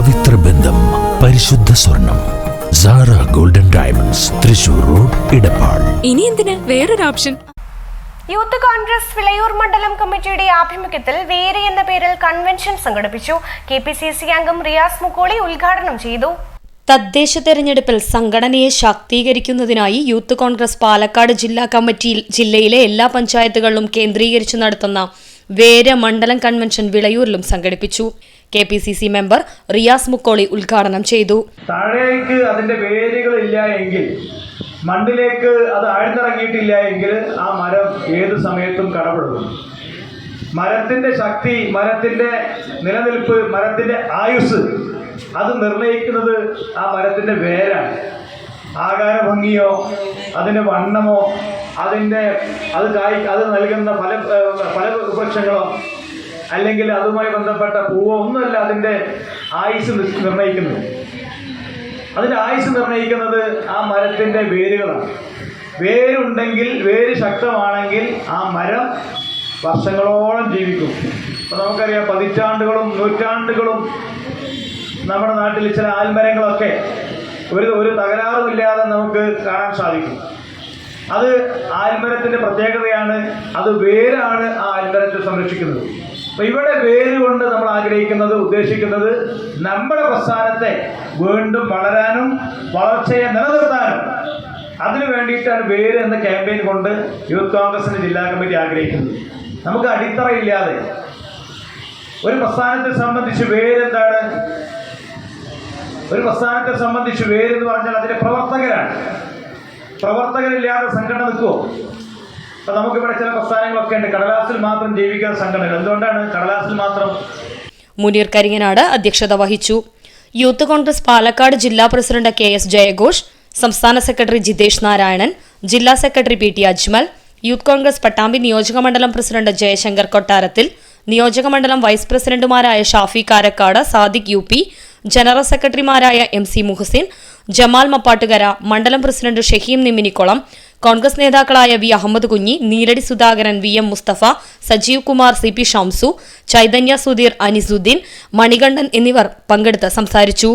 പവിത്ര ബന്ധം, പരിശുദ്ധ സ്വർണം. Sara golden diamonds, Thrissur road, Edappal. ഇനി എന്തിന് വേറൊരു ഓപ്ഷൻ? യൂത്ത് കോൺഗ്രസ് വിളയൂർ മണ്ഡലം കമ്മിറ്റിയുടെ ആഭിമുഖ്യത്തിൽ വേര് എന്ന പേരിൽ കൺവെൻഷൻ സംഘടിപ്പിച്ചു. KPCC അംഗം റിയാസ് മുക്കോളി ഉദ്ഘാടനം ചെയ്തു. തദ്ദേശ തെരഞ്ഞെടുപ്പിൽ സംഘടനയെ ശാക്തീകരിക്കുന്നതിനായി യൂത്ത് കോൺഗ്രസ് പാലക്കാട് ജില്ലാ കമ്മിറ്റി ജില്ലയിലെ എല്ലാ പഞ്ചായത്തുകളിലും കേന്ദ്രീകരിച്ചു നടത്തുന്ന വേര് മണ്ഡലം കൺവെൻഷൻ വിളയൂരിലും സംഘടിപ്പിച്ചു. KPCC മെമ്പർ റിയാസ് മുക്കോളി ഉദ്ഘാടനം ചെയ്തു. താഴേക്ക് അതിന്റെ വേരുകളില്ല എങ്കിൽ, മണ്ണിലേക്ക് അത് ആഴ്ന്നിറങ്ങിയിട്ടില്ല എങ്കിൽ ആ മരം ഏത് സമയത്തും കടപെടും. മരത്തിന്റെ ശക്തി, മരത്തിന്റെ നിലനിൽപ്പ്, മരത്തിന്റെ ആയുസ് അത് നിർണയിക്കുന്നത് ആ മരത്തിന്റെ വേരാണ്. ആകാര ഭംഗിയോ അതിന്റെ വണ്ണമോ അത് നൽകുന്ന പല വൃക്ഷങ്ങളോ അല്ലെങ്കിൽ അതുമായി ബന്ധപ്പെട്ട പൂവോ ഒന്നുമല്ല അതിന്റെ ആയുസ് നിർണയിക്കുന്നത്. അതിന്റെ ആയുസ് നിർണയിക്കുന്നത് ആ മരത്തിന്റെ വേരുകളാണ്. വേരുണ്ടെങ്കിൽ, വേര് ശക്തമാണെങ്കിൽ ആ മരം വർഷങ്ങളോളം ജീവിക്കും. അപ്പോൾ നമുക്കറിയാം, പതിറ്റാണ്ടുകളും നൂറ്റാണ്ടുകളും നമ്മുടെ നാട്ടിൽ ചില ആൽമരങ്ങളൊക്കെ ഒരു തകരാറുമില്ലാതെ നമുക്ക് കാണാൻ സാധിക്കും. അത് ആൽമരത്തിന്റെ പ്രത്യേകതയാണ്. അത് വേരാണ് ആ ആൽമരത്തെ സംരക്ഷിക്കുന്നത്. അപ്പൊ ഇവിടെ വേര് കൊണ്ട് നമ്മൾ ഉദ്ദേശിക്കുന്നത് നമ്മുടെ പ്രസ്ഥാനത്തെ വീണ്ടും വളരാനും വളർച്ചയെ നിലനിർത്താനും അതിനു വേണ്ടിയിട്ടാണ് വേര് എന്ന ക്യാമ്പയിൻ കൊണ്ട് യൂത്ത് കോൺഗ്രസിന്റെ ജില്ലാ കമ്മിറ്റി ആഗ്രഹിക്കുന്നത്. നമുക്ക് അടിത്തറയില്ലാതെ ഒരു പ്രസ്ഥാനത്തെ സംബന്ധിച്ച് വേരെന്താണ്? ഒരു പ്രസ്ഥാനത്തെ സംബന്ധിച്ച് വേരെന്ന് പറഞ്ഞാൽ അതിന്റെ പ്രവർത്തകരാണ്. പ്രവർത്തകരില്ലാതെ സംഘടന നിൽക്കുമോ? അപ്പൊ നമുക്കിവിടെ ചില പ്രസ്ഥാനങ്ങളൊക്കെ ഉണ്ട്, കടലാസിൽ മാത്രം ജീവിക്കുന്ന സംഘടനകൾ. എന്തുകൊണ്ടാണ് കടലാസിൽ മാത്രം? മുനീർ കരിങ്ങനാട് അധ്യക്ഷത വഹിച്ചു. യൂത്ത് കോൺഗ്രസ് പാലക്കാട് ജില്ലാ പ്രസിഡന്റ് KS ജയഘോഷ്, സംസ്ഥാന സെക്രട്ടറി ജിതേഷ് നാരായണൻ, ജില്ലാ secretary PT Ajmal, youth Congress Pattambi നിയോജക മണ്ഡലം പ്രസിഡന്റ് ജയശങ്കർ കൊട്ടാരത്തിൽ, നിയോജക മണ്ഡലം വൈസ് പ്രസിഡന്റുമാരായ ഷാഫി കാരക്കാട്, സാദിഖ് UP, ജനറൽ സെക്രട്ടറിമാരായ MC മുഹസിൻ, ജമാൽ മപ്പാട്ടുകര, മണ്ഡലം പ്രസിഡന്റ് ഷഹീം നിമ്മിനിക്കുളം, കോൺഗ്രസ് നേതാക്കളായ V അഹമ്മദ് കുഞ്ഞി, നീലടി സുധാകരൻ, VM മുസ്തഫ, സജീവ് കുമാർ, CP ഷംസു, ചൈതന്യ സുധീർ, അനിസുദ്ദീൻ, മണികണ്ഠൻ എന്നിവർ പങ്കെടുത്ത് സംസാരിച്ചു.